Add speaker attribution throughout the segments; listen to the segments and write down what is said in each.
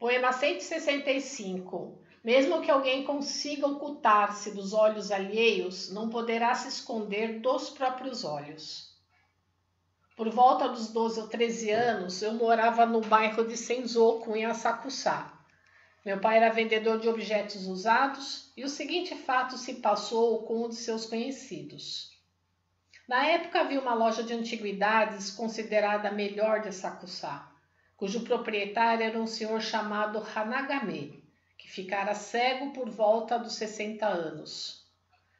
Speaker 1: Poema 165. Mesmo que alguém consiga ocultar-se dos olhos alheios, não poderá se esconder dos próprios olhos. Por volta dos 12 ou 13 anos, eu morava no bairro de Senzoku, em Asakusa. Meu pai era vendedor de objetos usados e o seguinte fato se passou com um de seus conhecidos. Na época havia uma loja de antiguidades considerada a melhor de Asakusa, cujo proprietário era um senhor chamado Hanagame, que ficara cego por volta dos 60 anos.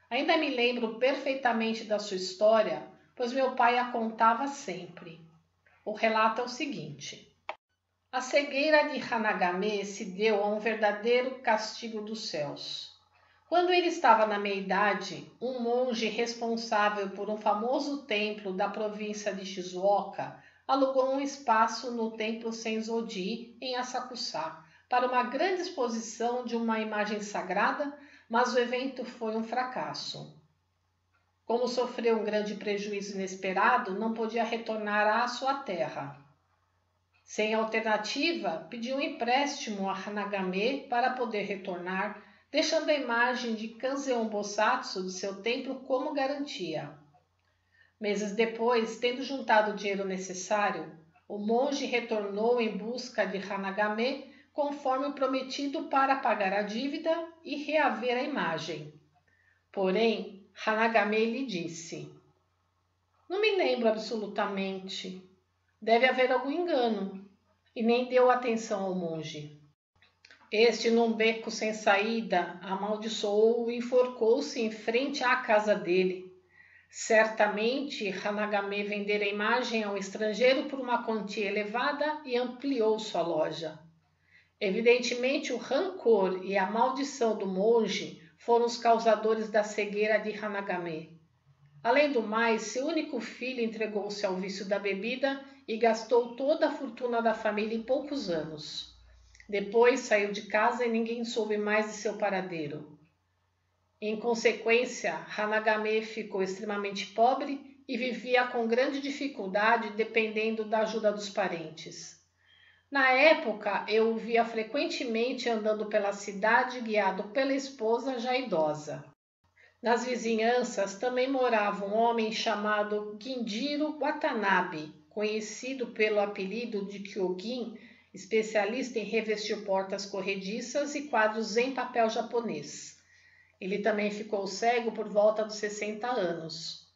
Speaker 1: Ainda me lembro perfeitamente da sua história, pois meu pai a contava sempre. O relato é o seguinte: a cegueira de Hanagame se deu a um verdadeiro castigo dos céus. Quando ele estava na meia-idade, um monge responsável por um famoso templo da província de Shizuoka alugou um espaço no templo Senzoji, em Asakusa, para uma grande exposição de uma imagem sagrada, mas o evento foi um fracasso. Como sofreu um grande prejuízo inesperado, não podia retornar à sua terra. Sem alternativa, pediu um empréstimo a Hanagame para poder retornar, deixando a imagem de Kanzeon Bosatsu de seu templo como garantia. Meses depois, tendo juntado o dinheiro necessário, o monge retornou em busca de Hanagame, conforme o prometido, para pagar a dívida e reaver a imagem. Porém, Hanagame lhe disse: "Não me lembro absolutamente. Deve haver algum engano." E nem deu atenção ao monge. Este, num beco sem saída, amaldiçoou-o e enforcou-se em frente à casa dele. Certamente, Hanagame vendera a imagem ao estrangeiro por uma quantia elevada e ampliou sua loja. Evidentemente, o rancor e a maldição do monge foram os causadores da cegueira de Hanagame. Além do mais, seu único filho entregou-se ao vício da bebida e gastou toda a fortuna da família em poucos anos. Depois saiu de casa e ninguém soube mais de seu paradeiro. Em consequência, Hanagame ficou extremamente pobre e vivia com grande dificuldade, dependendo da ajuda dos parentes. Na época, eu o via frequentemente andando pela cidade, guiado pela esposa já idosa. Nas vizinhanças também morava um homem chamado Ginjiro Watanabe, conhecido pelo apelido de Kyogin, especialista em revestir portas corrediças e quadros em papel japonês. Ele também ficou cego por volta dos 60 anos.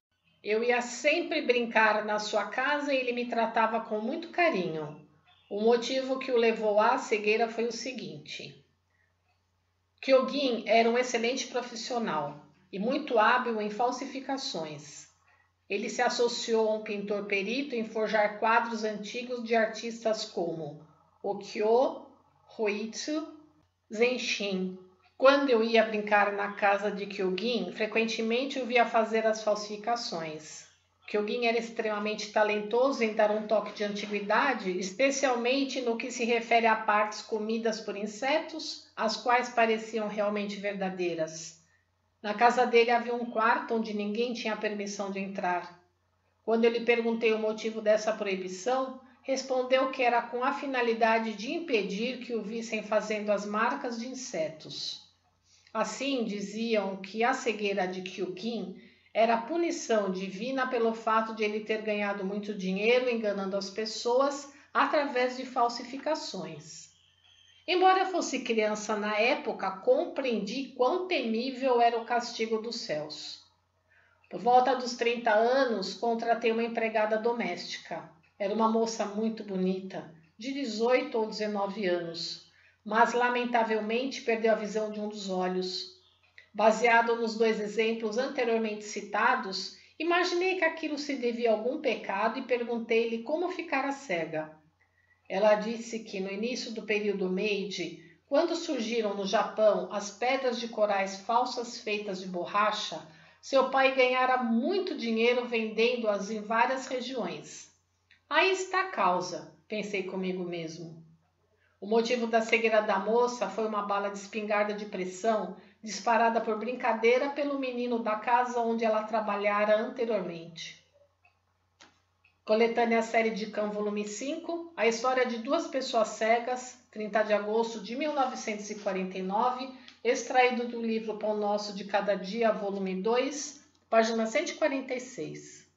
Speaker 1: Eu ia sempre brincar na sua casa e ele me tratava com muito carinho. O motivo que o levou à cegueira foi o seguinte: Kyogin era um excelente profissional e muito hábil em falsificações. Ele se associou a um pintor perito em forjar quadros antigos de artistas como Okyo, Hoitsu, Zenshin. Quando eu ia brincar na casa de Kyogin, frequentemente o via fazer as falsificações. Kyogin era extremamente talentoso em dar um toque de antiguidade, especialmente no que se refere a partes comidas por insetos, as quais pareciam realmente verdadeiras. Na casa dele havia um quarto onde ninguém tinha permissão de entrar. Quando eu lhe perguntei o motivo dessa proibição, respondeu que era com a finalidade de impedir que o vissem fazendo as marcas de insetos. Assim, diziam que a cegueira de Kyogin era a punição divina pelo fato de ele ter ganhado muito dinheiro enganando as pessoas através de falsificações. Embora eu fosse criança na época, compreendi quão temível era o castigo dos céus. Por volta dos 30 anos, contratei uma empregada doméstica. Era uma moça muito bonita, de 18 ou 19 anos, mas lamentavelmente perdeu a visão de um dos olhos. Baseado nos dois exemplos anteriormente citados, imaginei que aquilo se devia a algum pecado e perguntei-lhe como ficara cega. Ela disse que no início do período Meiji, quando surgiram no Japão as pedras de corais falsas feitas de borracha, seu pai ganhara muito dinheiro vendendo-as em várias regiões. Aí está a causa, pensei comigo mesmo. O motivo da cegueira da moça foi uma bala de espingarda de pressão disparada por brincadeira pelo menino da casa onde ela trabalhara anteriormente. Coletânea Série de Cão, volume 5, A História de Duas Pessoas Cegas, 30 de agosto de 1949, extraído do livro Pão Nosso de Cada Dia, volume 2, página 146.